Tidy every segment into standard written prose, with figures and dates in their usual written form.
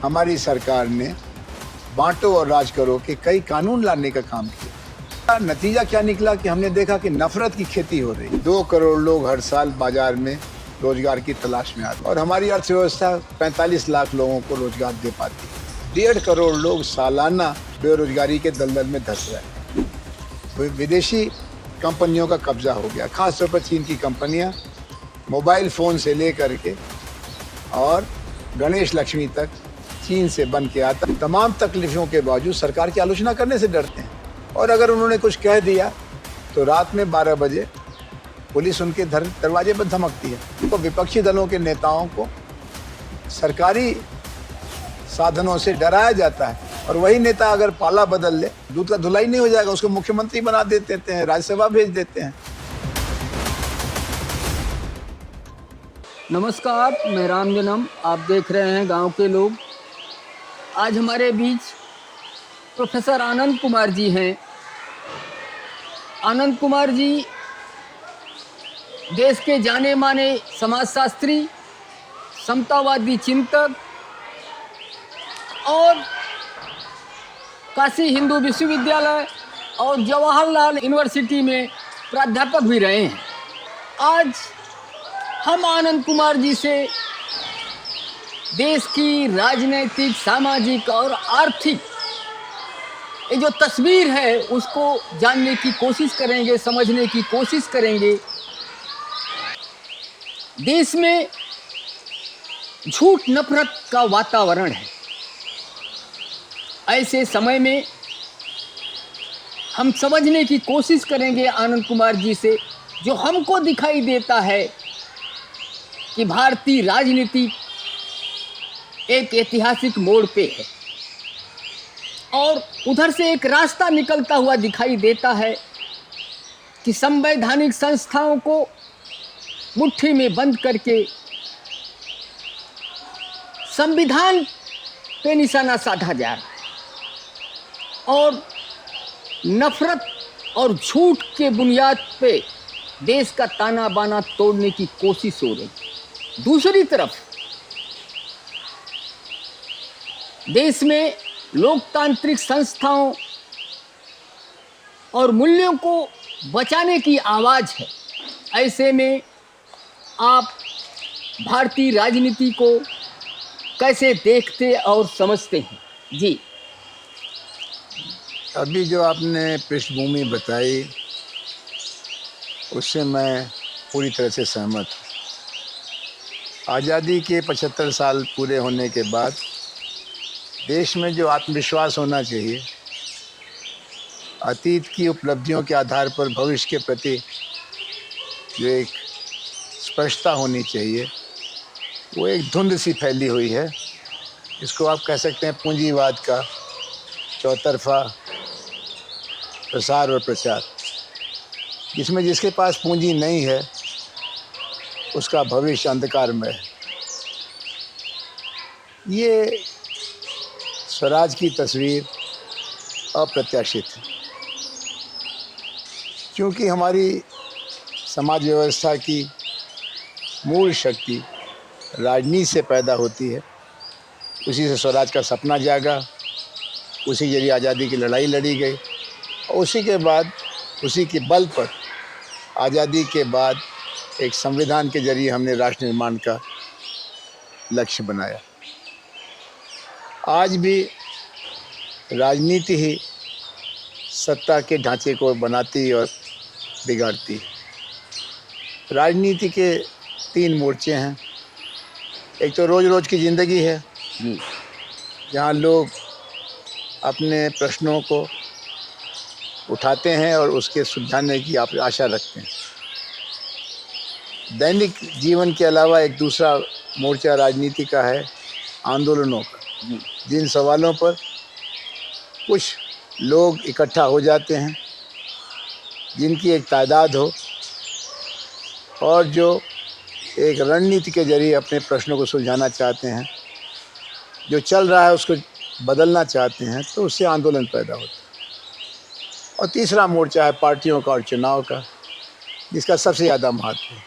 हमारी सरकार ने बांटो और राज करो के कई कानून लाने का काम किया। नतीजा क्या निकला कि हमने देखा कि नफरत की खेती हो रही। 2 करोड़ लोग हर साल बाजार में रोजगार की तलाश में आते और हमारी अर्थव्यवस्था 45 लाख लोगों को रोजगार दे पाती है। 1.5 करोड़ लोग सालाना बेरोजगारी के दलदल में धंस रहे हैं। विदेशी कंपनियों का कब्जा हो गया, खासतौर पर चीन की कंपनियां मोबाइल फ़ोन से लेकर के और गणेश लक्ष्मी तक चीन से बन के आता। तमाम तकलीफों के बावजूद सरकार की आलोचना करने से डरते हैं और अगर उन्होंने कुछ कह दिया तो रात में 12 बजे पुलिस उनके दरवाजे पर धमकती है। तो विपक्षी दलों के नेताओं को सरकारी साधनों से डराया जाता है और वही नेता अगर पाला बदल ले, दूध का धुलाई नहीं हो जाएगा, उसको मुख्यमंत्री बना देते हैं, राज्यसभा भेज देते हैं। नमस्कार, मैं राम जन्म, आप देख रहे हैं गांव के लोग। आज हमारे बीच प्रोफेसर आनंद कुमार जी हैं। आनंद कुमार जी देश के जाने माने समाजशास्त्री, समतावादी चिंतक और काशी हिंदू विश्वविद्यालय और जवाहरलाल यूनिवर्सिटी में प्राध्यापक भी रहे हैं। आज हम आनंद कुमार जी से देश की राजनीतिक, सामाजिक और आर्थिक ये जो तस्वीर है उसको जानने की कोशिश करेंगे, समझने की कोशिश करेंगे। देश में झूठ नफरत का वातावरण है। ऐसे समय में हम समझने की कोशिश करेंगे आनंद कुमार जी से, जो हमको दिखाई देता है कि भारतीय राजनीति एक ऐतिहासिक मोड़ पे है और उधर से एक रास्ता निकलता हुआ दिखाई देता है कि संवैधानिक संस्थाओं को मुट्ठी में बंद करके संविधान पे निशाना साधा जा रहा है और नफरत और झूठ के बुनियाद पे देश का ताना बाना तोड़ने की कोशिश हो रही। दूसरी तरफ देश में लोकतांत्रिक संस्थाओं और मूल्यों को बचाने की आवाज़ है। ऐसे में आप भारतीय राजनीति को कैसे देखते और समझते हैं? जी, अभी जो आपने पृष्ठभूमि बताई उससे मैं पूरी तरह से सहमत हूँ। आज़ादी के 75 साल पूरे होने के बाद देश में जो आत्मविश्वास होना चाहिए, अतीत की उपलब्धियों के आधार पर भविष्य के प्रति जो एक स्पष्टता होनी चाहिए, वो एक धुंध सी फैली हुई है। इसको आप कह सकते हैं पूंजीवाद का चौतरफा प्रसार और प्रचार, जिसमें जिसके पास पूंजी नहीं है उसका भविष्य अंधकारमय है। ये स्वराज की तस्वीर अप्रत्याशित है, क्योंकि हमारी समाज व्यवस्था की मूल शक्ति राजनीति से पैदा होती है। उसी से स्वराज का सपना जागा, उसी जरिए आज़ादी की लड़ाई लड़ी गई और उसी के बाद, उसी के बल पर आज़ादी के बाद एक संविधान के जरिए हमने राष्ट्र निर्माण का लक्ष्य बनाया। आज भी राजनीति ही सत्ता के ढांचे को बनाती और बिगाड़ती है। राजनीति के 3 मोर्चे हैं। एक तो रोज़ रोज़ की ज़िंदगी है, जहाँ लोग अपने प्रश्नों को उठाते हैं और उसके सुलझाने की आशा रखते हैं। दैनिक जीवन के अलावा एक दूसरा मोर्चा राजनीति का है, आंदोलनों का, जिन सवालों पर कुछ लोग इकट्ठा हो जाते हैं, जिनकी एक तादाद हो और जो एक रणनीति के जरिए अपने प्रश्नों को सुलझाना चाहते हैं, जो चल रहा है उसको बदलना चाहते हैं, तो उससे आंदोलन पैदा होता है। और तीसरा मोर्चा है पार्टियों का और चुनाव का, जिसका सबसे ज़्यादा महत्व है।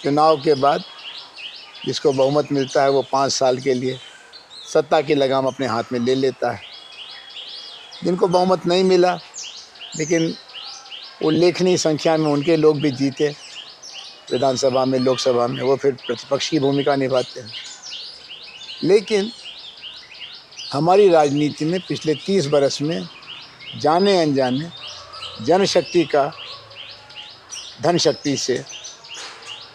चुनाव के बाद जिसको बहुमत मिलता है वो 5 साल के लिए सत्ता की लगाम अपने हाथ में ले लेता है। जिनको बहुमत नहीं मिला, लेकिन उल्लेखनीय संख्या में उनके लोग भी जीते विधानसभा में, लोकसभा में, वो फिर प्रतिपक्ष की भूमिका निभाते हैं। लेकिन हमारी राजनीति में पिछले 30 बरस में जाने अनजाने जनशक्ति का धन शक्ति से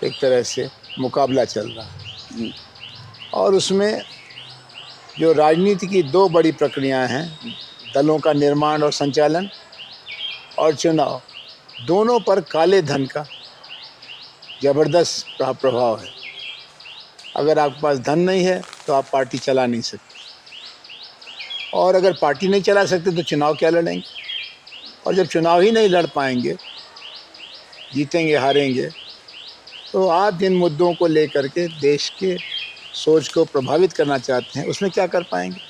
एक तरह से मुकाबला चल रहा है। और उसमें जो राजनीति की 2 बड़ी प्रक्रियाएं हैं, दलों का निर्माण और संचालन और चुनाव, दोनों पर काले धन का ज़बरदस्त प्रभाव है। अगर आपके पास धन नहीं है तो आप पार्टी चला नहीं सकते, और अगर पार्टी नहीं चला सकते तो चुनाव क्या लड़ेंगे। और जब चुनाव ही नहीं लड़ पाएंगे, जीतेंगे हारेंगे, तो आप जिन मुद्दों को लेकर के देश के सोच को प्रभावित करना चाहते हैं उसमें क्या कर पाएंगे।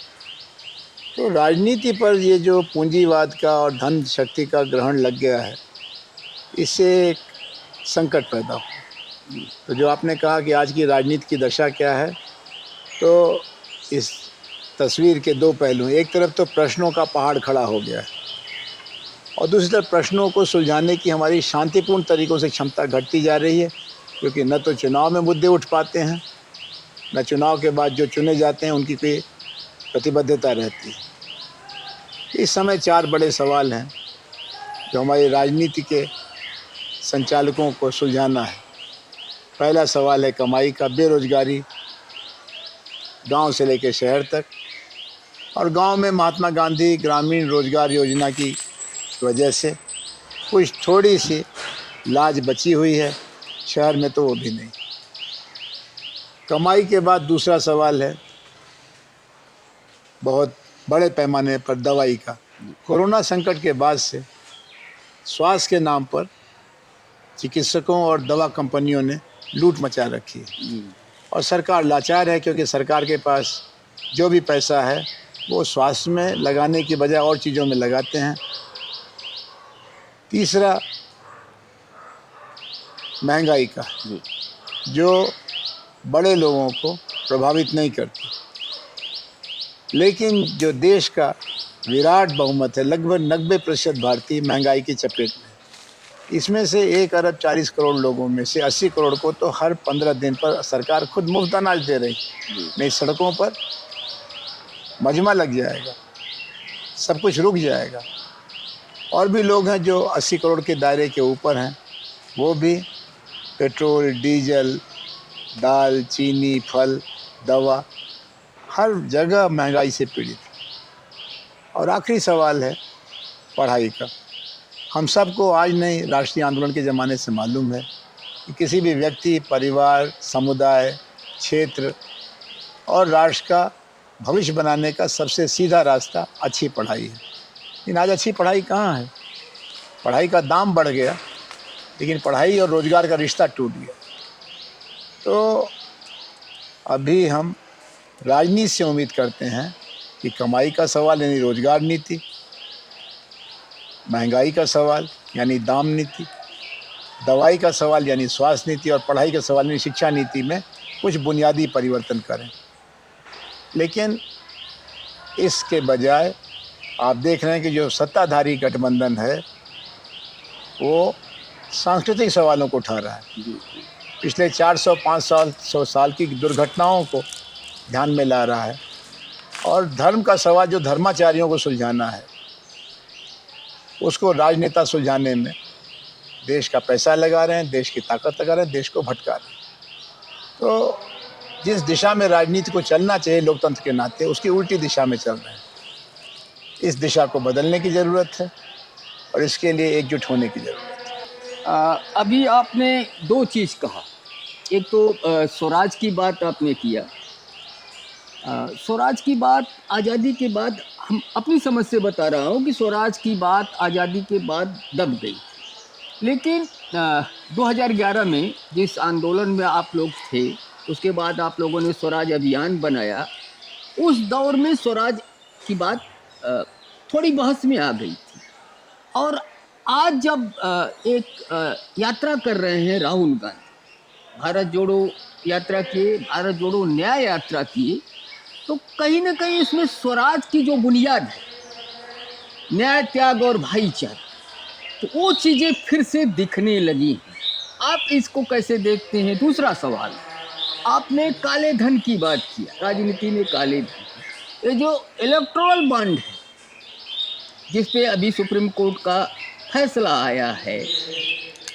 तो राजनीति पर ये जो पूंजीवाद का और धन शक्ति का ग्रहण लग गया है, इससे एक संकट पैदा हो। तो जो आपने कहा कि आज की राजनीति की दशा क्या है, तो इस तस्वीर के 2 पहलू हैं। एक तरफ तो प्रश्नों का पहाड़ खड़ा हो गया है, और दूसरी तरफ प्रश्नों को सुलझाने की हमारी शांतिपूर्ण तरीक़ों से क्षमता घटती जा रही है, क्योंकि न तो चुनाव में मुद्दे उठ पाते हैं, न चुनाव के बाद जो चुने जाते हैं उनकी कोई प्रतिबद्धता रहती है। इस समय 4 बड़े सवाल हैं जो हमारी राजनीति के संचालकों को सुलझाना है। पहला सवाल है कमाई का, बेरोजगारी गांव से लेकर शहर तक, और गांव में महात्मा गांधी ग्रामीण रोजगार योजना की वजह से कुछ थोड़ी सी लाज बची हुई है, शहर में तो वो भी नहीं। कमाई के बाद दूसरा सवाल है बहुत बड़े पैमाने पर दवाई का। कोरोना संकट के बाद से स्वास्थ्य के नाम पर चिकित्सकों और दवा कंपनियों ने लूट मचा रखी है, और सरकार लाचार है, क्योंकि सरकार के पास जो भी पैसा है वो स्वास्थ्य में लगाने की बजाय और चीज़ों में लगाते हैं। तीसरा महंगाई का, जो बड़े लोगों को प्रभावित नहीं करती, लेकिन जो देश का विराट बहुमत है, लगभग 90% भारतीय महंगाई की चपेट में। इसमें से 1 अरब 40 करोड़ लोगों में से 80 करोड़ को तो हर 15 दिन पर सरकार खुद मुफ्त अनाज दे रही। नहीं, सड़कों पर मजमा लग जाएगा, सब कुछ रुक जाएगा। और भी लोग हैं जो 80 करोड़ के दायरे के ऊपर हैं, वो भी पेट्रोल, डीजल, दाल, चीनी, फल, दवा, हर जगह महंगाई से पीड़ित। और आखिरी सवाल है पढ़ाई का। हम सबको आज नहीं, राष्ट्रीय आंदोलन के ज़माने से मालूम है कि किसी भी व्यक्ति, परिवार, समुदाय, क्षेत्र और राष्ट्र का भविष्य बनाने का सबसे सीधा रास्ता अच्छी पढ़ाई है। लेकिन आज अच्छी पढ़ाई कहाँ है? पढ़ाई का दाम बढ़ गया, लेकिन पढ़ाई और रोज़गार का रिश्ता टूट गया। तो अभी हम राजनीति से उम्मीद करते हैं कि कमाई का सवाल यानी रोज़गार नीति, महंगाई का सवाल यानी दाम नीति, दवाई का सवाल यानी स्वास्थ्य नीति, और पढ़ाई का सवाल यानी शिक्षा नीति में कुछ बुनियादी परिवर्तन करें। लेकिन इसके बजाय आप देख रहे हैं कि जो सत्ताधारी गठबंधन है वो सांस्कृतिक सवालों को उठा रहा है। पिछले 400-500 साल की दुर्घटनाओं को ध्यान में ला रहा है, और धर्म का सवाल जो धर्माचार्यों को सुलझाना है उसको राजनेता सुलझाने में देश का पैसा लगा रहे हैं, देश की ताकत लगा रहे हैं, देश को भटका रहे हैं। तो जिस दिशा में राजनीति को चलना चाहिए लोकतंत्र के नाते, उसकी उल्टी दिशा में चल रहे हैं। इस दिशा को बदलने की ज़रूरत है, और इसके लिए एकजुट होने की ज़रूरत है। अभी आपने 2 चीज़ कहा। एक तो स्वराज की बात आपने किया। स्वराज की बात आज़ादी के बाद, हम अपनी समझ से बता रहा हूँ कि स्वराज की बात आज़ादी के बाद दब गई। लेकिन 2011 में जिस आंदोलन में आप लोग थे, उसके बाद आप लोगों ने स्वराज अभियान बनाया, उस दौर में स्वराज की बात थोड़ी बहस में आ गई थी। और आज जब एक यात्रा कर रहे हैं राहुल गांधी, भारत जोड़ो यात्रा किए, भारत जोड़ो न्याय यात्रा किए, तो कहीं ना कहीं इसमें स्वराज की जो बुनियाद है, न्याय, त्याग और भाईचारा, तो वो चीजें फिर से दिखने लगी हैं। आप इसको कैसे देखते हैं? दूसरा सवाल, आपने काले धन की बात किया, राजनीति में काले धन, ये जो इलेक्टोरल बॉन्ड है जिस पे अभी सुप्रीम कोर्ट का फैसला आया है,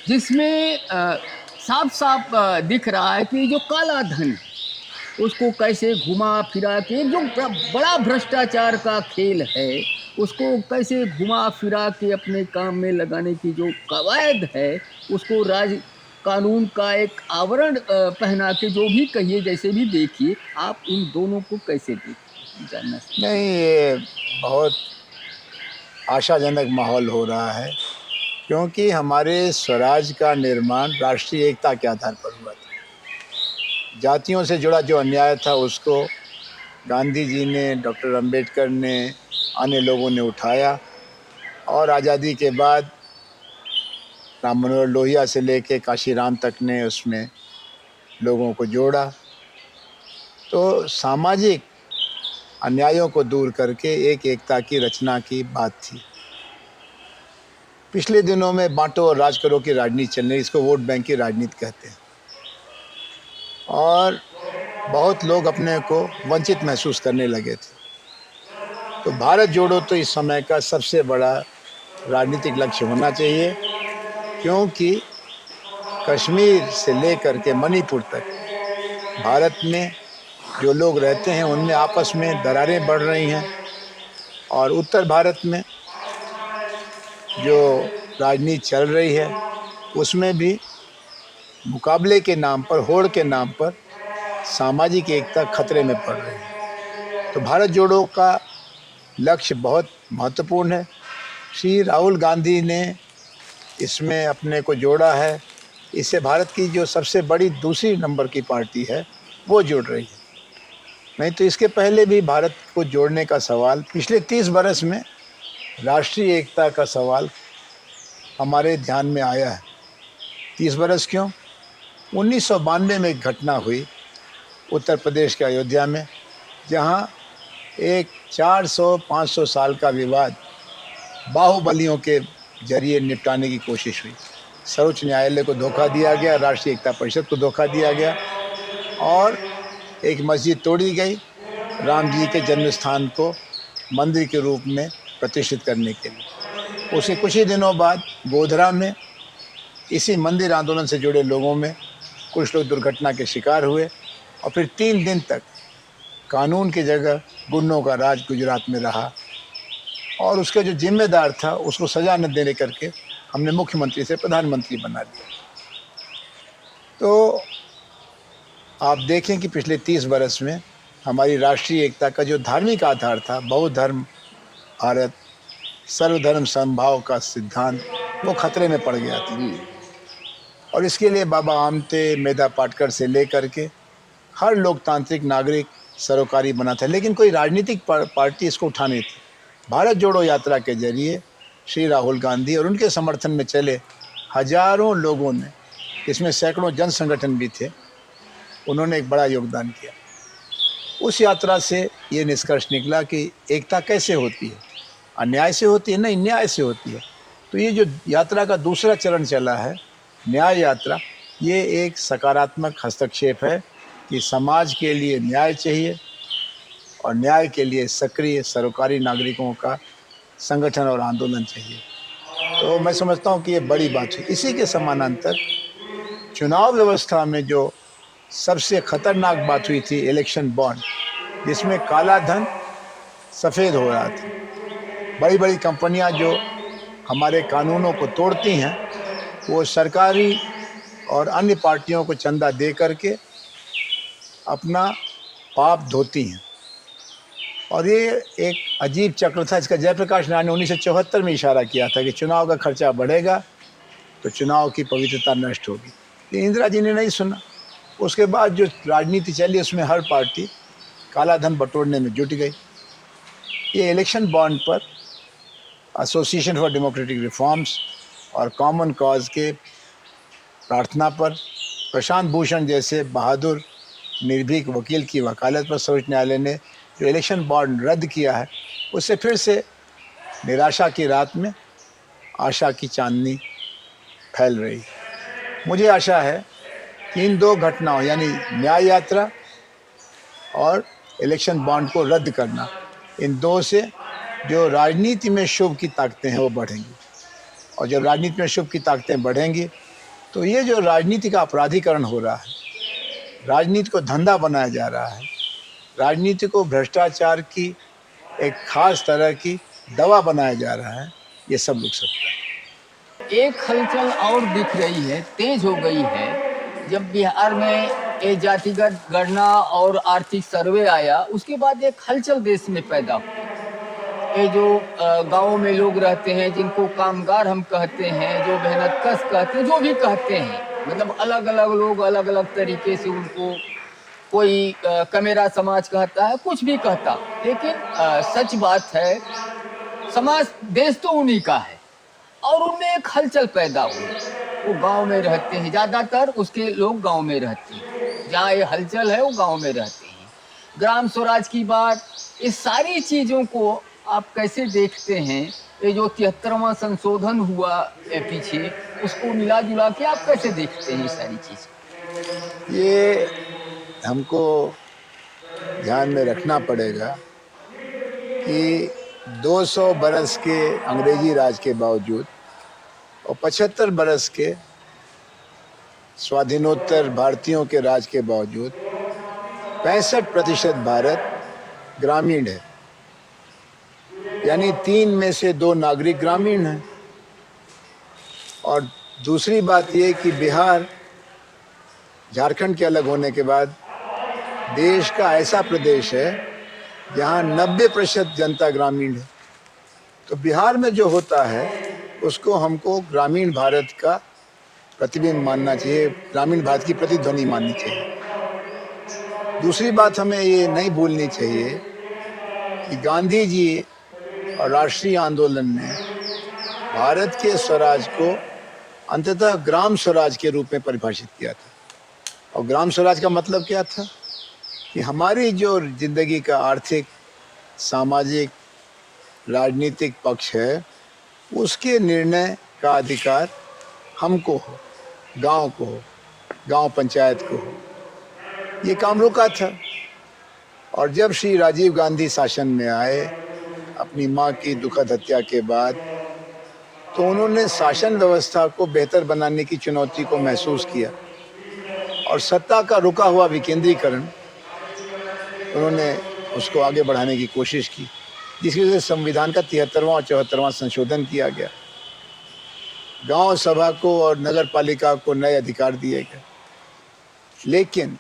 जिसमें साफ साफ दिख रहा है कि जो काला धन है उसको कैसे घुमा फिरा के, जो बड़ा भ्रष्टाचार का खेल है उसको कैसे घुमा फिरा के अपने काम में लगाने की जो कवायद है, उसको राज कानून का एक आवरण पहना के, जो भी कहिए जैसे भी देखिए, आप इन दोनों को कैसे देखिए, जानना चाहिए। नहीं, ये बहुत आशाजनक माहौल हो रहा है, क्योंकि हमारे स्वराज का निर्माण राष्ट्रीय एकता के आधार पर हुआ था। जातियों से जुड़ा जो अन्याय था उसको गांधी जी ने, डॉक्टर अंबेडकर ने, अन्य लोगों ने उठाया, और आज़ादी के बाद राम मनोहर लोहिया से लेके काशीराम तक ने उसमें लोगों को जोड़ा। तो सामाजिक अन्यायों को दूर करके एक एकता की रचना की बात थी। पिछले दिनों में बांटो और राज करो की राजनीति चल रही, इसको वोट बैंक की राजनीति कहते हैं, और बहुत लोग अपने को वंचित महसूस करने लगे थे। तो भारत जोड़ो तो इस समय का सबसे बड़ा राजनीतिक लक्ष्य होना चाहिए, क्योंकि कश्मीर से लेकर के मणिपुर तक भारत में जो लोग रहते हैं उनमें आपस में दरारें बढ़ रही हैं, और उत्तर भारत में जो राजनीति चल रही है उसमें भी मुकाबले के नाम पर, होड़ के नाम पर सामाजिक एकता खतरे में पड़ रही है। तो भारत जोड़ो का लक्ष्य बहुत महत्वपूर्ण है। श्री राहुल गांधी ने इसमें अपने को जोड़ा है। इससे भारत की जो सबसे बड़ी दूसरी नंबर की पार्टी है वो जुड़ रही है। नहीं तो इसके पहले भी भारत को जोड़ने का सवाल, पिछले 30 बरस में राष्ट्रीय एकता का सवाल हमारे ध्यान में आया है। 30 बरस क्यों? 1992 में एक घटना हुई उत्तर प्रदेश के अयोध्या में, जहां एक 400-500 साल का विवाद बाहुबलियों के जरिए निपटाने की कोशिश हुई। सर्वोच्च न्यायालय को धोखा दिया गया, राष्ट्रीय एकता परिषद को धोखा दिया गया, और एक मस्जिद तोड़ी गई राम जी के जन्म स्थान को मंदिर के रूप में प्रतिष्ठित करने के लिए। उसके कुछ ही दिनों बाद गोधरा में इसी मंदिर आंदोलन से जुड़े लोगों में कुछ लोग दुर्घटना के शिकार हुए, और फिर 3 दिन तक कानून की जगह गुंडों का राज गुजरात में रहा, और उसका जो जिम्मेदार था उसको सजा न देने करके हमने मुख्यमंत्री से प्रधानमंत्री बना दिया। तो आप देखें कि पिछले 30 बरस में हमारी राष्ट्रीय एकता का जो धार्मिक आधार था, बौद्ध धर्म, भारत, सर्वधर्म समभाव का सिद्धांत, वो खतरे में पड़ गया था। और इसके लिए बाबा आमटे, मेधा पाटकर से लेकर के हर लोकतांत्रिक नागरिक सरोकारी बना था, लेकिन कोई राजनीतिक पार्टी इसको उठा नहीं थी। भारत जोड़ो यात्रा के जरिए श्री राहुल गांधी और उनके समर्थन में चले हजारों लोगों ने, इसमें सैकड़ों जन संगठन भी थे, उन्होंने एक बड़ा योगदान किया। उस यात्रा से ये निष्कर्ष निकला कि एकता कैसे होती है, अन्याय से होती है? नहीं, न्याय से होती है। तो ये जो यात्रा का दूसरा चरण चला है, न्याय यात्रा, ये एक सकारात्मक हस्तक्षेप है कि समाज के लिए न्याय चाहिए, और न्याय के लिए सक्रिय सरोकारी नागरिकों का संगठन और आंदोलन चाहिए। तो मैं समझता हूँ कि ये बड़ी बात है। इसी के समानांतर चुनाव व्यवस्था में जो सबसे खतरनाक बात हुई थी, इलेक्शन बॉन्ड, जिसमें काला धन सफ़ेद हो रहा था। बड़ी बड़ी कंपनियां जो हमारे कानूनों को तोड़ती हैं, वो सरकारी और अन्य पार्टियों को चंदा दे करके अपना पाप धोती हैं। और ये एक अजीब चक्र था। इसका जयप्रकाश नारायण ने 1974 में इशारा किया था कि चुनाव का खर्चा बढ़ेगा तो चुनाव की पवित्रता नष्ट होगी। लेकिन इंदिरा जी ने नहीं सुना। उसके बाद जो राजनीति चली उसमें हर पार्टी काला धन बटोरने में जुट गई। ये इलेक्शन बॉन्ड पर एसोसिएशन फॉर डेमोक्रेटिक रिफॉर्म्स और कॉमन कॉज के प्रार्थना पर प्रशांत भूषण जैसे बहादुर निर्भीक वकील की वकालत पर सर्वोच्च न्यायालय ने जो इलेक्शन बॉन्ड रद्द किया है, उससे फिर से निराशा की रात में आशा की चांदनी फैल रही है। मुझे आशा है कि इन दो घटनाओं यानी न्याय यात्रा और इलेक्शन बॉन्ड को रद्द करना, इन दो से जो राजनीति में शुभ की ताकतें हैं वो बढ़ेंगी। और जब राजनीति में शुभ की ताकतें बढ़ेंगी तो ये जो राजनीति का अपराधीकरण हो रहा है, राजनीति को धंधा बनाया जा रहा है, राजनीति को भ्रष्टाचार की एक खास तरह की दवा बनाया जा रहा है, ये सब रुक सकता है। एक हलचल और दिख रही है, तेज हो गई है। जब बिहार में ये जातिगत गणना और आर्थिक सर्वे आया, उसके बाद एक हलचल देश में पैदा हुई। ये जो गाँव में लोग रहते हैं, जिनको कामगार हम कहते हैं, जो मेहनतकश कहते हैं, जो भी कहते हैं, मतलब अलग अलग लोग अलग अलग तरीके से उनको, कोई कमेरा समाज कहता है, कुछ भी कहता, लेकिन सच बात है, समाज देश तो उन्हीं का है। और उनमें एक हलचल पैदा हुई। वो गांव में रहते हैं, ज़्यादातर उसके लोग गांव में रहते हैं। जहाँ ये हलचल है वो गांव में रहते हैं। ग्राम स्वराज की बात, इस सारी चीज़ों को आप कैसे देखते हैं? ये जो 73वां संशोधन हुआ है पीछे, उसको मिला जुला के आप कैसे देखते हैं ये सारी चीज़? ये हमको ध्यान में रखना पड़ेगा कि 200 बरस के अंग्रेजी राज के बावजूद और 75 बरस के स्वाधीनोत्तर भारतीयों के राज के बावजूद 65% भारत ग्रामीण है, यानी 3 में से 2 नागरिक ग्रामीण हैं। और दूसरी बात ये कि बिहार झारखंड के अलग होने के बाद देश का ऐसा प्रदेश है जहाँ 90% जनता ग्रामीण है। तो बिहार में जो होता है उसको हमको ग्रामीण भारत का प्रतिबिंब मानना चाहिए, ग्रामीण भारत की प्रतिध्वनि माननी चाहिए। दूसरी बात हमें ये नहीं भूलनी चाहिए कि गांधी जी और राष्ट्रीय आंदोलन ने भारत के स्वराज को अंततः ग्राम स्वराज के रूप में परिभाषित किया था। और ग्राम स्वराज का मतलब क्या था कि हमारी जो जिंदगी का आर्थिक, सामाजिक, राजनीतिक पक्ष है, उसके निर्णय का अधिकार हमको हो, गांव को हो, गांव पंचायत को हो। ये काम रुका था। और जब श्री राजीव गांधी शासन में आए अपनी मां की दुखद हत्या के बाद, तो उन्होंने शासन व्यवस्था को बेहतर बनाने की चुनौती को महसूस किया और सत्ता का रुका हुआ विकेंद्रीकरण, उन्होंने उसको आगे बढ़ाने की कोशिश की, जिसकी वजह से संविधान का 73वां और 74वां संशोधन किया गया। गांव सभा को और नगर पालिका को नए अधिकार दिए गए। लेकिन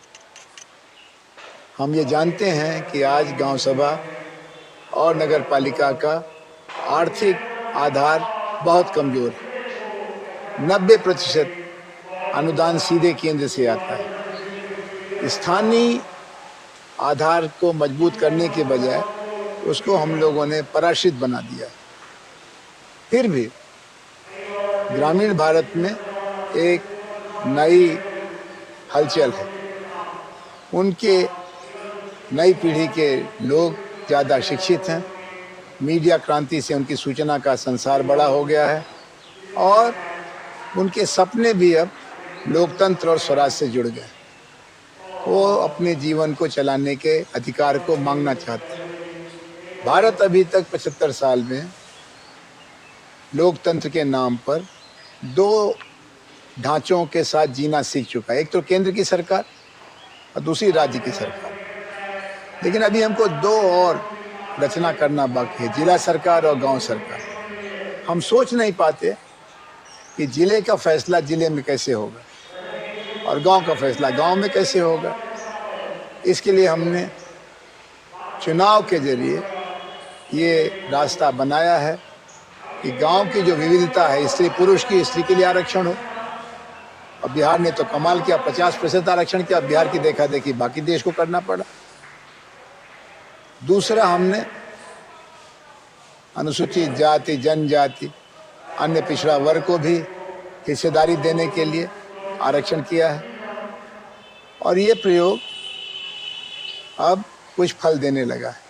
हम ये जानते हैं कि आज गांव सभा और नगर पालिका का आर्थिक आधार बहुत कमज़ोर है। 90% अनुदान सीधे केंद्र से आता है। स्थानीय आधार को मजबूत करने के बजाय उसको हम लोगों ने पराश्रित बना दिया। फिर भी ग्रामीण भारत में एक नई हलचल है। उनके नई पीढ़ी के लोग ज़्यादा शिक्षित हैं, मीडिया क्रांति से उनकी सूचना का संसार बड़ा हो गया है और उनके सपने भी अब लोकतंत्र और स्वराज से जुड़ गए। वो अपने जीवन को चलाने के अधिकार को मांगना चाहते हैं। भारत अभी तक 75 साल में लोकतंत्र के नाम पर 2 ढांचों के साथ जीना सीख चुका है। एक तो केंद्र की सरकार और दूसरी राज्य की सरकार। लेकिन अभी हमको 2 और रचना करना बाकी है, जिला सरकार और गांव सरकार। हम सोच नहीं पाते कि जिले का फैसला जिले में कैसे होगा और गांव का फैसला गांव में कैसे होगा। इसके लिए हमने चुनाव के जरिए ये रास्ता बनाया है कि गांव की जो विविधता है, स्त्री पुरुष की, स्त्री के लिए आरक्षण हो। और बिहार ने तो कमाल किया, 50% आरक्षण किया। बिहार की देखा देखी बाकी देश को करना पड़ा। दूसरा, हमने अनुसूचित जाति, जनजाति, अन्य पिछड़ा वर्ग को भी हिस्सेदारी देने के लिए आरक्षण किया है। और ये प्रयोग अब कुछ फल देने लगा है।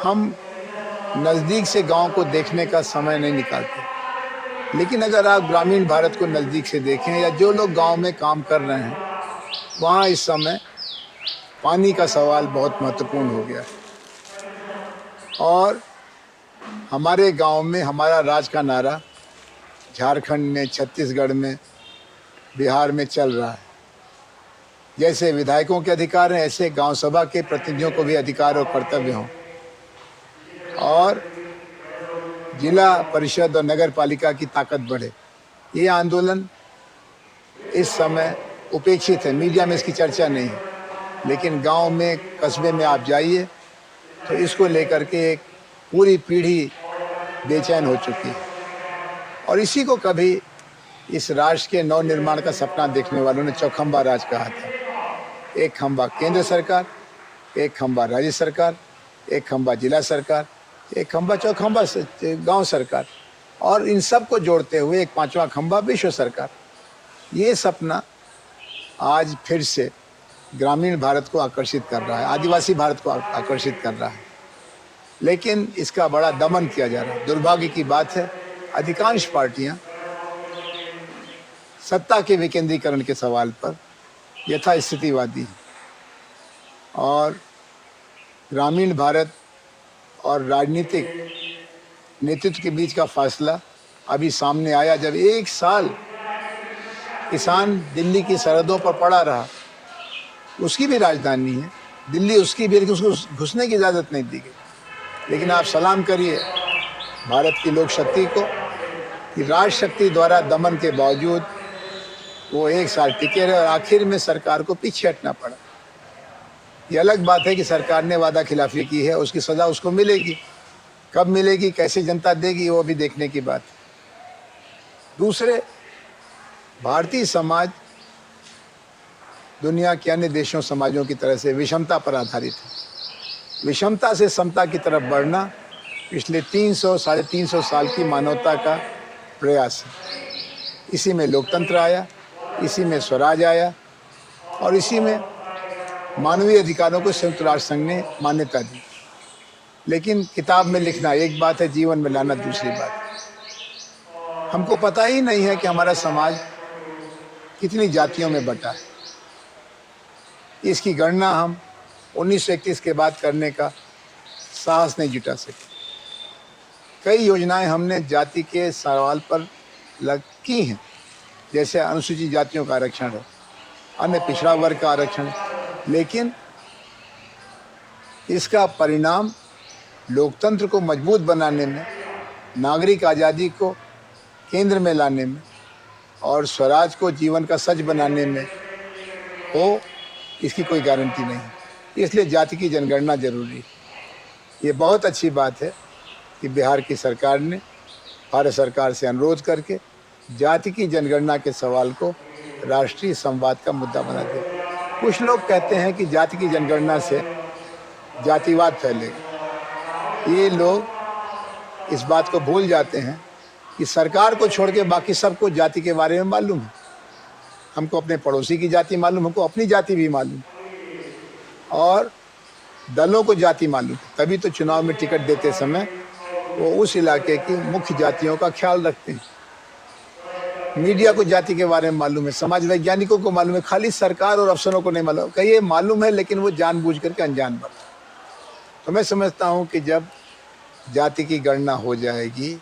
हम नज़दीक से गांव को देखने का समय नहीं निकालते, लेकिन अगर आप ग्रामीण भारत को नज़दीक से देखें या जो लोग गांव में काम कर रहे हैं, वहाँ इस समय पानी का सवाल बहुत महत्वपूर्ण हो गया है। और हमारे गांव में हमारा राज का नारा झारखंड में, छत्तीसगढ़ में, बिहार में चल रहा है। जैसे विधायकों के अधिकार हैं, ऐसे गांव सभा के प्रतिनिधियों को भी अधिकार और कर्तव्य हों, और जिला परिषद और नगर पालिका की ताकत बढ़े। ये आंदोलन इस समय उपेक्षित है, मीडिया में इसकी चर्चा नहीं है, लेकिन गांव में, कस्बे में आप जाइए तो इसको लेकर के एक पूरी पीढ़ी बेचैन हो चुकी है। और इसी को कभी इस राष्ट्र के नव निर्माण का सपना देखने वालों ने चौखंबा राज कहा था। एक खंबा केंद्र सरकार, एक खंबा राज्य सरकार, एक खंबा जिला सरकार, एक खंबा चौखंबा गांव सरकार, और इन सब को जोड़ते हुए एक पांचवा खंबा विश्व सरकार। ये सपना आज फिर से ग्रामीण भारत को आकर्षित कर रहा है, आदिवासी भारत को आकर्षित कर रहा है, लेकिन इसका बड़ा दमन किया जा रहा है। दुर्भाग्य की बात है, अधिकांश पार्टियां सत्ता के विकेंद्रीकरण के सवाल पर यथास्थितिवादी हैं, और ग्रामीण भारत और राजनीतिक नेतृत्व के बीच का फासला अभी सामने आया, जब एक साल किसान दिल्ली की सरहदों पर पड़ा रहा। उसकी भी राजधानी है दिल्ली, उसकी भी, लेकिन उसको घुसने की इजाज़त नहीं दी गई। लेकिन आप सलाम करिए भारत की लोक शक्ति को कि राज शक्ति द्वारा दमन के बावजूद वो एक साल टिके रहे और आखिर में सरकार को पीछे हटना पड़ा। ये अलग बात है कि सरकार ने वादा खिलाफी की है, उसकी सज़ा उसको मिलेगी। कब मिलेगी, कैसे जनता देगी, वो भी देखने की बात है। दूसरे, भारतीय समाज दुनिया के अन्य देशों समाजों की तरह से विषमता पर आधारित है। विषमता से समता की तरफ बढ़ना पिछले 300 साढ़े 300 साल की मानवता का प्रयास है। इसी में लोकतंत्र आया, इसी में स्वराज आया, और इसी में मानवीय अधिकारों को संयुक्त राष्ट्र संघ ने मान्यता दी। लेकिन किताब में लिखना एक बात है, जीवन में लाना दूसरी बात है। हमको पता ही नहीं है कि हमारा समाज कितनी जातियों में बटा है। इसकी गणना हम 1931 के बाद करने का साहस नहीं जुटा सके। कई योजनाएं हमने जाति के सवाल पर की हैं, जैसे अनुसूचित जातियों का आरक्षण है, अन्य पिछड़ा वर्ग का आरक्षण है, लेकिन इसका परिणाम लोकतंत्र को मजबूत बनाने में, नागरिक आज़ादी को केंद्र में लाने में और स्वराज को जीवन का सच बनाने में हो, इसकी कोई गारंटी नहीं है। इसलिए जाति की जनगणना जरूरी है। ये बहुत अच्छी बात है कि बिहार की सरकार ने भारत सरकार से अनुरोध करके जाति की जनगणना के सवाल को राष्ट्रीय संवाद का मुद्दा बना दिया। कुछ लोग कहते हैं कि जाति की जनगणना से जातिवाद फैलेगा। ये लोग इस बात को भूल जाते हैं कि सरकार को छोड़ के बाकी सबको जाति के बारे में मालूम है। हमको अपने पड़ोसी की जाति मालूम, हमको अपनी जाति भी मालूम, और दलों को जाति मालूम। तभी तो चुनाव में टिकट देते समय वो उस इलाके की मुख्य जातियों का ख्याल रखते हैं। मीडिया को जाति के बारे में मालूम है, समाज वैज्ञानिकों को मालूम है, खाली सरकार और अफसरों को नहीं मालूम। कहीं ये मालूम है, लेकिन वो जानबूझ करके अनजान बनता। तो मैं समझता हूँ कि जब जाति की गणना हो जाएगी,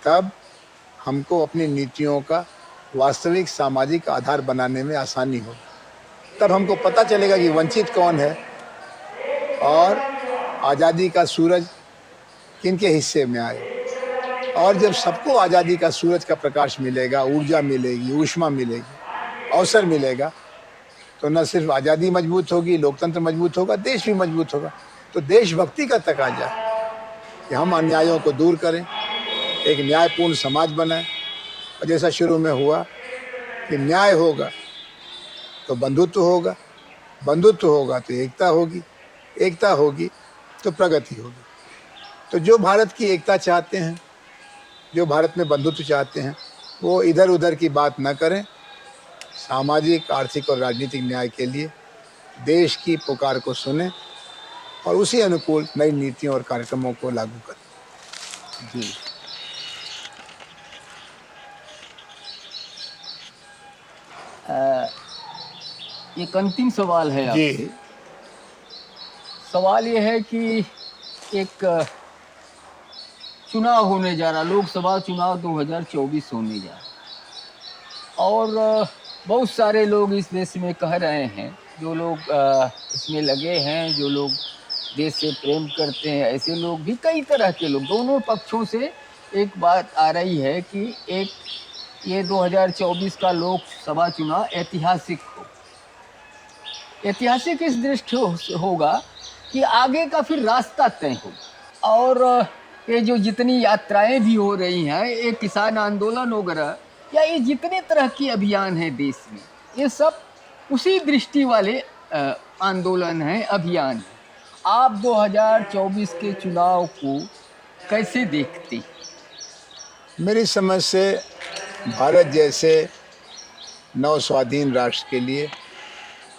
तब हमको अपनी नीतियों का वास्तविक सामाजिक आधार बनाने में आसानी होगी। तब हमको पता चलेगा कि वंचित कौन है और आज़ादी का सूरज किनके हिस्से में आए। और जब सबको आज़ादी का सूरज का प्रकाश मिलेगा, ऊर्जा मिलेगी, ऊष्मा मिलेगी, अवसर मिलेगा, तो न सिर्फ आज़ादी मजबूत होगी, लोकतंत्र मजबूत होगा, देश भी मजबूत होगा। तो देशभक्ति का तकाजा कि हम अन्यायों को दूर करें, एक न्यायपूर्ण समाज बनाएं। और जैसा शुरू में हुआ कि न्याय होगा तो बंधुत्व होगा, बंधुत्व होगा तो एकता होगी, एकता होगी तो प्रगति होगी। तो जो भारत की एकता चाहते हैं, जो भारत में बंधुत्व चाहते हैं, वो इधर उधर की बात न करें। सामाजिक, आर्थिक और राजनीतिक न्याय के लिए देश की पुकार को सुने और उसी अनुकूल नई नीतियों और कार्यक्रमों को लागू करें। जी। एक अंतिम सवाल है जी। आपसे। सवाल ये है कि एक चुनाव होने जा रहा, लोकसभा चुनाव 2024 होने जा रहा, और बहुत सारे लोग इस देश में कह रहे हैं, जो लोग इसमें लगे हैं, जो लोग देश से प्रेम करते हैं, ऐसे लोग भी, कई तरह के लोग, दोनों पक्षों से एक बात आ रही है कि एक ये 2024 का लोकसभा चुनाव ऐतिहासिक हो। ऐतिहासिक इस दृष्टि होगा कि आगे का फिर रास्ता तय हो, और ये जो जितनी यात्राएं भी हो रही हैं, ये किसान आंदोलन वगैरह, या ये जितने तरह के अभियान हैं देश में, ये सब उसी दृष्टि वाले आंदोलन हैं, अभियान हैं। आप 2024 के चुनाव को कैसे देखते हैं? मेरी समझ से भारत जैसे नव स्वाधीन राष्ट्र के लिए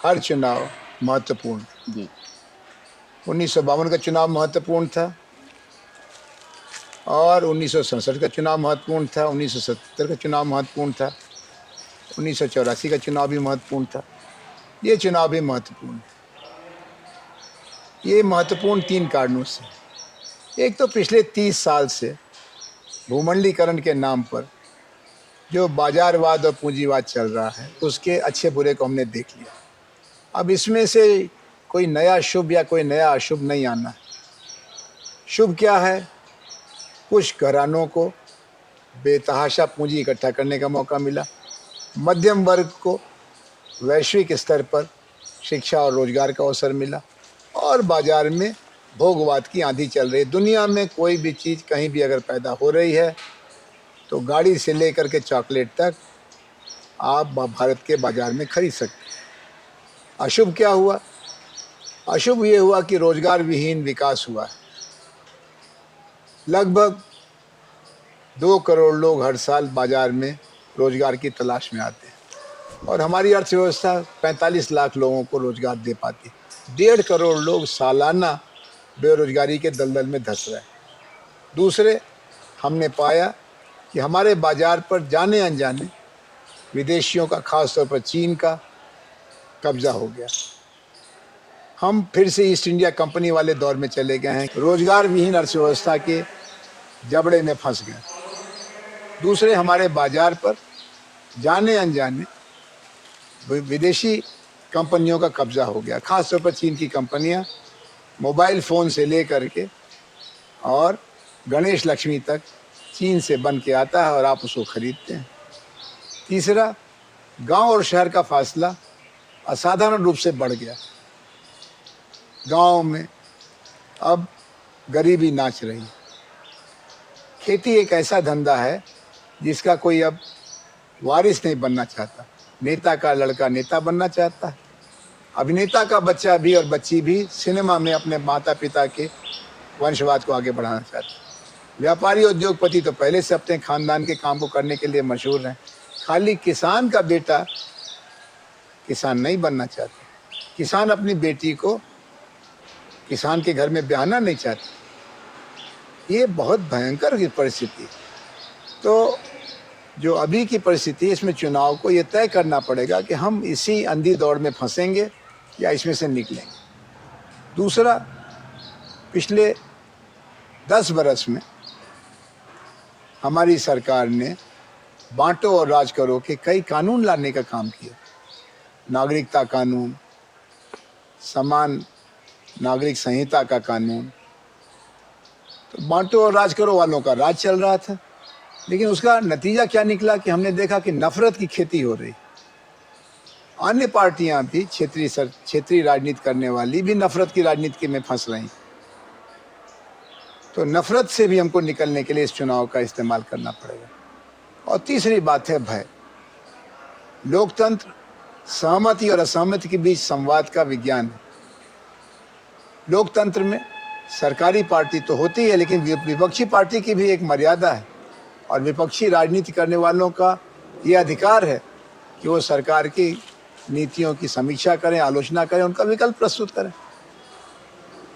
हर चुनाव महत्वपूर्ण। जी। 1952 का चुनाव महत्वपूर्ण था, और 1967 का चुनाव महत्वपूर्ण था, 1977 का चुनाव महत्वपूर्ण था, 1984 का चुनाव भी महत्वपूर्ण था। ये चुनाव भी महत्वपूर्ण है। ये महत्वपूर्ण 3 कारणों से। एक तो पिछले 30 साल से भूमंडलीकरण के नाम पर जो बाजारवाद और पूंजीवाद चल रहा है, उसके अच्छे बुरे को हमने देख लिया। अब इसमें से कोई नया शुभ या कोई नया अशुभ नहीं आना है। शुभ क्या है? कुछ घरानों को बेतहाशा पूंजी इकट्ठा करने का मौका मिला, मध्यम वर्ग को वैश्विक स्तर पर शिक्षा और रोजगार का अवसर मिला, और बाजार में भोगवाद की आंधी चल रही है। दुनिया में कोई भी चीज़ कहीं भी अगर पैदा हो रही है तो गाड़ी से लेकर के चॉकलेट तक आप भारत के बाजार में खरीद सकते हैं। अशुभ क्या हुआ? अशुभ ये हुआ कि रोजगार विहीन विकास हुआ है। लगभग 2 करोड़ लोग हर साल बाजार में रोजगार की तलाश में आते हैं, और हमारी अर्थव्यवस्था 45 लाख लोगों को रोजगार दे पाती है। 1.5 करोड़ लोग सालाना बेरोजगारी के दलदल में धंस रहे हैं। दूसरे, हमने पाया कि हमारे बाजार पर जाने अनजाने विदेशियों का, खासतौर पर चीन का कब्जा हो गया। हम फिर से ईस्ट इंडिया कंपनी वाले दौर में चले गए हैं। रोजगार विहीन अर्थव्यवस्था के जबड़े में फंस गए। दूसरे, हमारे बाजार पर जाने अनजाने विदेशी कंपनियों का कब्जा हो गया, खासतौर पर चीन की कंपनियां मोबाइल फ़ोन से लेकर के और गणेश लक्ष्मी तक चीन से बन के आता है और आप उसको खरीदते हैं। तीसरा, गांव और शहर का फासला असाधारण रूप से बढ़ गया। गांव में अब गरीबी नाच रही है। खेती एक ऐसा धंधा है जिसका कोई अब वारिस नहीं बनना चाहता। नेता का लड़का नेता बनना चाहता है, अभिनेता का बच्चा भी और बच्ची भी सिनेमा में अपने माता पिता के वंशवाद को आगे बढ़ाना चाहता है। व्यापारी उद्योगपति तो पहले से अपने खानदान के काम को करने के लिए मशहूर हैं। खाली किसान का बेटा किसान नहीं बनना चाहता। किसान अपनी बेटी को किसान के घर में ब्याहना नहीं चाहता। ये बहुत भयंकर परिस्थिति है। तो जो अभी की परिस्थिति है, इसमें चुनाव को ये तय करना पड़ेगा कि हम इसी अंधी दौड़ में फंसेंगे या इसमें से निकलेंगे। दूसरा, पिछले 10 बरस में हमारी सरकार ने बांटो और राज करो के कई कानून लाने का काम किया। नागरिकता कानून, समान नागरिक संहिता का कानून। तो बांटो और राज करो वालों का राज चल रहा था, लेकिन उसका नतीजा क्या निकला कि हमने देखा कि नफरत की खेती हो रही। अन्य पार्टियां भी क्षेत्रीय राजनीति करने वाली भी नफरत की राजनीति में फंस रही। तो नफरत से भी हमको निकलने के लिए इस चुनाव का इस्तेमाल करना पड़ेगा। और तीसरी बात है भय। लोकतंत्र सहमति और असहमति के बीच संवाद का विज्ञान है। लोकतंत्र में सरकारी पार्टी तो होती है, लेकिन विपक्षी पार्टी की भी एक मर्यादा है, और विपक्षी राजनीति करने वालों का ये अधिकार है कि वो सरकार की नीतियों की समीक्षा करें, आलोचना करें, उनका विकल्प प्रस्तुत करें।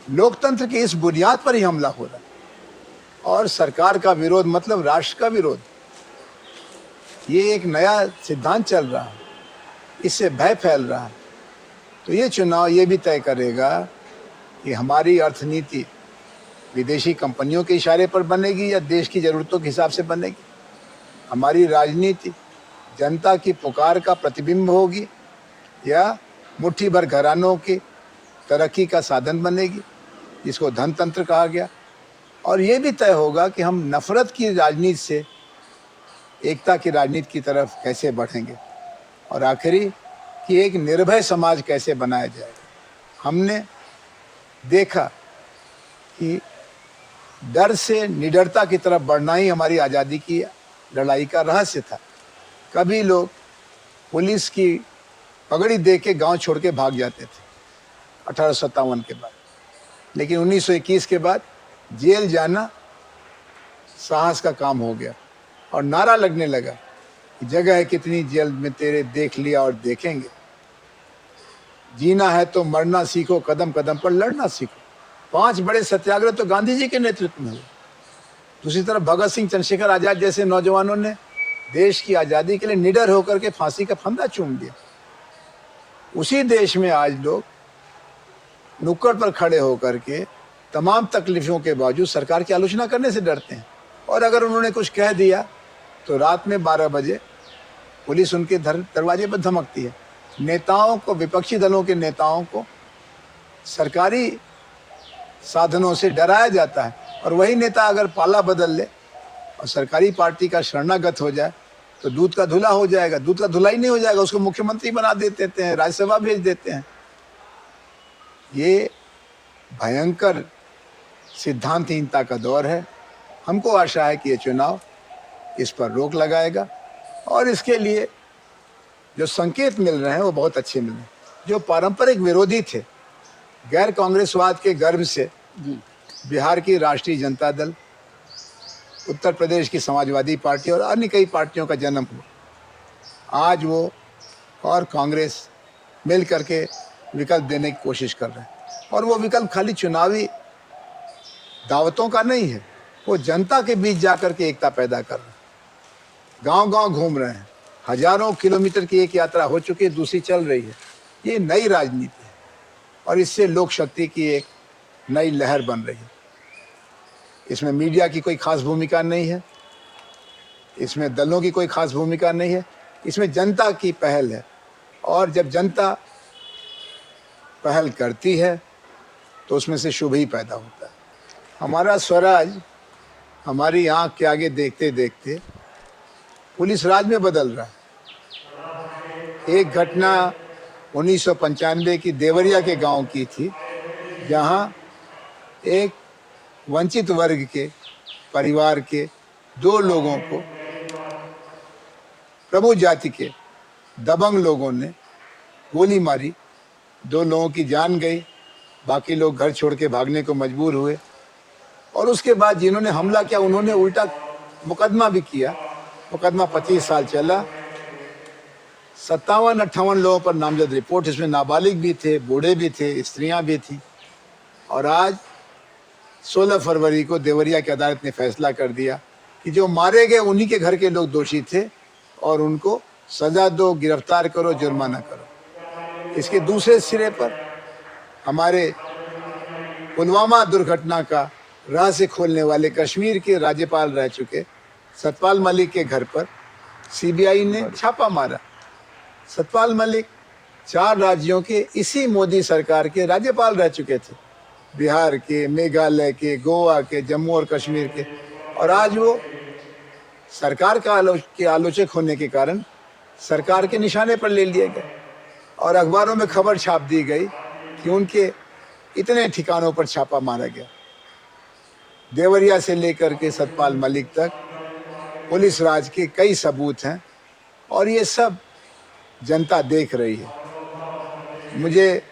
लोकतंत्र की इस बुनियाद पर ही हमला हो रहा है। और सरकार का विरोध मतलब राष्ट्र का विरोध। ये एक नया सिद्धांत चल रहा है, इससे भय फैल रहा है। तो ये चुनाव ये भी तय करेगा कि हमारी अर्थनीति विदेशी कंपनियों के इशारे पर बनेगी या देश की ज़रूरतों के हिसाब से बनेगी। हमारी राजनीति जनता की पुकार का प्रतिबिंब होगी या मुट्ठी भर घरानों की तरक्की का साधन बनेगी, जिसको धनतंत्र कहा गया। और ये भी तय होगा कि हम नफरत की राजनीति से एकता की राजनीति की तरफ कैसे बढ़ेंगे, और आखिरी कि एक निर्भय समाज कैसे बनाया जाएगा। हमने देखा कि डर से निडरता की तरफ बढ़ना ही हमारी आज़ादी की लड़ाई का रहस्य था। कभी लोग पुलिस की पगड़ी दे के गाँव छोड़ के भाग जाते थे 1857 के बाद, लेकिन 1921 के बाद जेल जाना साहस का काम हो गया और नारा लगने लगा कि जगह है कितनी जेल में तेरे, देख लिया और देखेंगे। जीना है तो मरना सीखो, कदम कदम पर लड़ना सीखो। 5 बड़े सत्याग्रह तो गांधी जी के नेतृत्व में हुए। दूसरी तरफ भगत सिंह, चंद्रशेखर आजाद जैसे नौजवानों ने देश की आज़ादी के लिए निडर होकर के फांसी का फंदा चूम दिया। उसी देश में आज लोग नुक्कड़ पर खड़े होकर के तमाम तकलीफों के बावजूद सरकार की आलोचना करने से डरते हैं, और अगर उन्होंने कुछ कह दिया तो रात में 12 बजे पुलिस उनके दरवाजे पर धमकती है। नेताओं को, विपक्षी दलों के नेताओं को सरकारी साधनों से डराया जाता है, और वही नेता अगर पाला बदल ले और सरकारी पार्टी का शरणागत हो जाए तो दूध का धुला हो जाएगा। दूध का धुला ही नहीं हो जाएगा, उसको मुख्यमंत्री बना देते हैं, राज्यसभा भेज देते हैं। ये भयंकर सिद्धांतहीनता का दौर है। हमको आशा है कि ये चुनाव इस पर रोक लगाएगा, और इसके लिए जो संकेत मिल रहे हैं वो बहुत अच्छे मिल रहे हैं। जो पारंपरिक विरोधी थे, गैर कांग्रेसवाद के गर्भ से बिहार की राष्ट्रीय जनता दल, उत्तर प्रदेश की समाजवादी पार्टी और अन्य कई पार्टियों का जन्म हुआ। आज वो और कांग्रेस मिल करके विकल्प देने की कोशिश कर रहे हैं, और वो विकल्प खाली चुनावी दावतों का नहीं है, वो जनता के बीच जाकर के एकता पैदा कर रहे हैं। गांव-गांव घूम रहे हैं। हजारों किलोमीटर की एक यात्रा हो चुकी है, दूसरी चल रही है। ये नई राजनीति है, और इससे लोक शक्ति की एक नई लहर बन रही है। इसमें मीडिया की कोई खास भूमिका नहीं है, इसमें दलों की कोई खास भूमिका नहीं है, इसमें जनता की पहल है। और जब जनता पहल करती है तो उसमें से शुभ ही पैदा होता है। हमारा स्वराज हमारी आंख के आगे देखते देखते पुलिस राज में बदल रहा है। एक घटना 1995 की देवरिया के गांव की थी, जहां एक वंचित वर्ग के परिवार के 2 लोगों को प्रभु जाति के दबंग लोगों ने गोली मारी। 2 लोगों की जान गई, बाकी लोग घर छोड़ के भागने को मजबूर हुए। और उसके बाद जिन्होंने हमला किया उन्होंने उल्टा मुकदमा भी किया। मुकदमा 25 साल चला। 57-58 लोगों पर नामजद रिपोर्ट, इसमें नाबालिग भी थे, बूढ़े भी थे, स्त्रियां भी थी। और आज 16 फरवरी को देवरिया की अदालत ने फैसला कर दिया कि जो मारे गए उन्हीं के घर के लोग दोषी थे, और उनको सजा दो, गिरफ्तार करो, जुर्माना करो। इसके दूसरे सिरे पर हमारे पुलवामा दुर्घटना का रहस्य खोलने वाले कश्मीर के राज्यपाल रह चुके सतपाल मलिक के घर पर सीबीआई ने छापा मारा। सतपाल मलिक 4 राज्यों के इसी मोदी सरकार के राज्यपाल रह चुके थे, बिहार के, मेघालय के, गोवा के, जम्मू और कश्मीर के। और आज वो सरकार के आलोचक होने के कारण सरकार के निशाने पर ले लिए गए, और अखबारों में खबर छाप दी गई कि उनके इतने ठिकानों पर छापा मारा गया। देवरिया से लेकर के सतपाल मलिक तक पुलिस राज के कई सबूत हैं, और ये सब जनता देख रही है। मुझे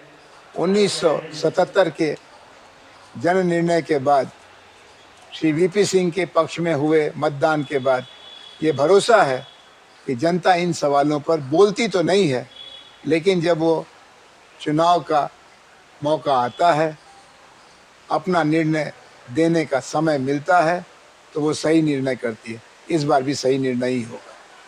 1977 के जन निर्णय के बाद, श्री वीपी सिंह के पक्ष में हुए मतदान के बाद ये भरोसा है कि जनता इन सवालों पर बोलती तो नहीं है, लेकिन जब वो चुनाव का मौका आता है अपना निर्णय देने का समय मिलता है तो वो सही निर्णय करती है। इस बार भी सही निर्णय ही होगा।